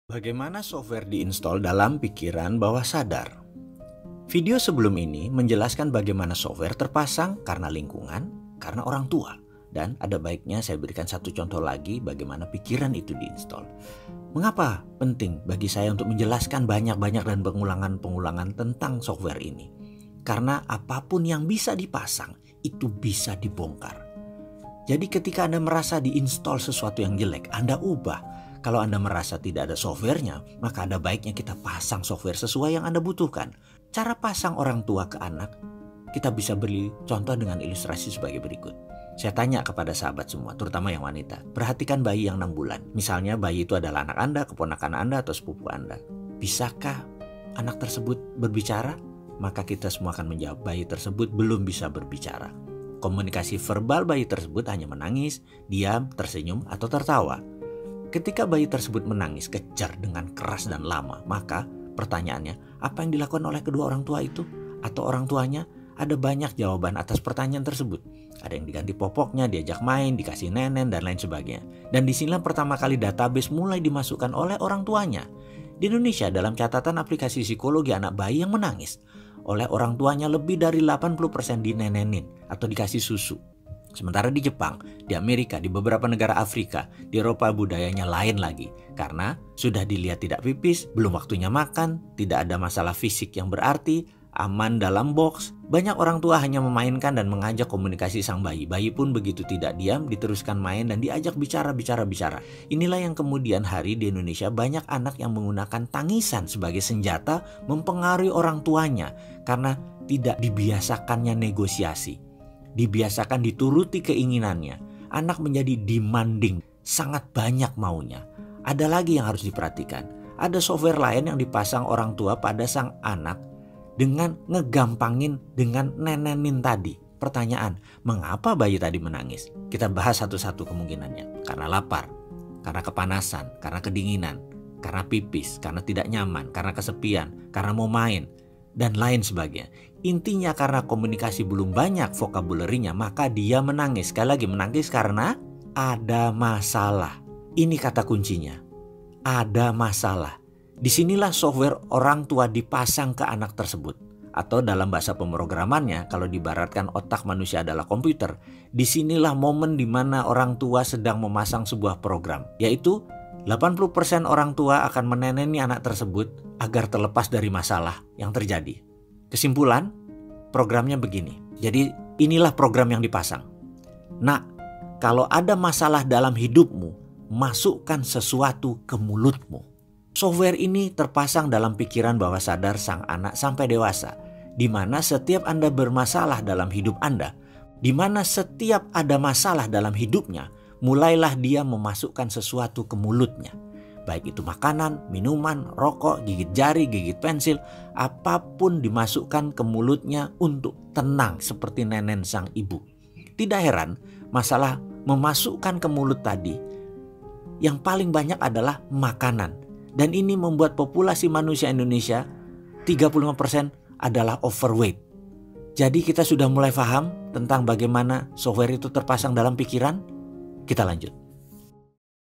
Bagaimana software diinstal dalam pikiran bawah sadar? Video sebelum ini menjelaskan bagaimana software terpasang karena lingkungan, karena orang tua. Dan ada baiknya saya berikan satu contoh lagi bagaimana pikiran itu diinstal. Mengapa penting bagi saya untuk menjelaskan banyak-banyak dan pengulangan-pengulangan tentang software ini? Karena apapun yang bisa dipasang itu bisa dibongkar. Jadi ketika Anda merasa diinstal sesuatu yang jelek, Anda ubah. Kalau Anda merasa tidak ada softwarenya, maka ada baiknya kita pasang software sesuai yang Anda butuhkan. Cara pasang orang tua ke anak, kita bisa beri contoh dengan ilustrasi sebagai berikut. Saya tanya kepada sahabat semua, terutama yang wanita. Perhatikan bayi yang 6 bulan. Misalnya bayi itu adalah anak Anda, keponakan Anda, atau sepupu Anda. Bisakah anak tersebut berbicara? Maka kita semua akan menjawab bayi tersebut belum bisa berbicara. Komunikasi verbal bayi tersebut hanya menangis, diam, tersenyum, atau tertawa. Ketika bayi tersebut menangis kejar dengan keras dan lama, maka pertanyaannya, apa yang dilakukan oleh kedua orang tua itu? Atau orang tuanya? Ada banyak jawaban atas pertanyaan tersebut. Ada yang diganti popoknya, diajak main, dikasih nenen, dan lain sebagainya. Dan disinilah pertama kali database mulai dimasukkan oleh orang tuanya. Di Indonesia, dalam catatan aplikasi psikologi anak bayi yang menangis, oleh orang tuanya lebih dari 80% dinenenin atau dikasih susu. Sementara di Jepang, di Amerika, di beberapa negara Afrika, di Eropa budayanya lain lagi. Karena sudah dilihat tidak pipis, belum waktunya makan, tidak ada masalah fisik yang berarti, aman dalam box. Banyak orang tua hanya memainkan dan mengajak komunikasi sang bayi. Bayi pun begitu tidak diam, diteruskan main dan diajak bicara. Inilah yang kemudian hari di Indonesia banyak anak yang menggunakan tangisan sebagai senjata mempengaruhi orang tuanya. Karena tidak dibiasakannya negosiasi. Dibiasakan dituruti keinginannya. Anak menjadi demanding, sangat banyak maunya. Ada lagi yang harus diperhatikan. Ada software lain yang dipasang orang tua pada sang anak dengan ngegampangin dengan nenenin tadi. Pertanyaan, mengapa bayi tadi menangis? Kita bahas satu-satu kemungkinannya. Karena lapar, karena kepanasan, karena kedinginan, karena pipis, karena tidak nyaman, karena kesepian, karena mau main, dan lain sebagainya. Intinya karena komunikasi belum banyak vocabulary-nya, maka dia menangis. Sekali lagi menangis karena ada masalah. Ini kata kuncinya. Ada masalah. Disinilah software orang tua dipasang ke anak tersebut. Atau dalam bahasa pemrogramannya, kalau diibaratkan otak manusia adalah komputer, disinilah momen di mana orang tua sedang memasang sebuah program. Yaitu 80% orang tua akan meneneni anak tersebut agar terlepas dari masalah yang terjadi. Kesimpulan, programnya begini. Jadi inilah program yang dipasang. Nak, kalau ada masalah dalam hidupmu, masukkan sesuatu ke mulutmu. Software ini terpasang dalam pikiran bawah sadar sang anak sampai dewasa, di mana setiap Anda bermasalah dalam hidup Anda, di mana setiap ada masalah dalam hidupnya, mulailah dia memasukkan sesuatu ke mulutnya. Baik itu makanan, minuman, rokok, gigit jari, gigit pensil, apapun dimasukkan ke mulutnya untuk tenang seperti nenen sang ibu. Tidak heran masalah memasukkan ke mulut tadi yang paling banyak adalah makanan. Dan ini membuat populasi manusia Indonesia 35% adalah overweight. Jadi kita sudah mulai paham tentang bagaimana software itu terpasang dalam pikiran. Kita lanjut.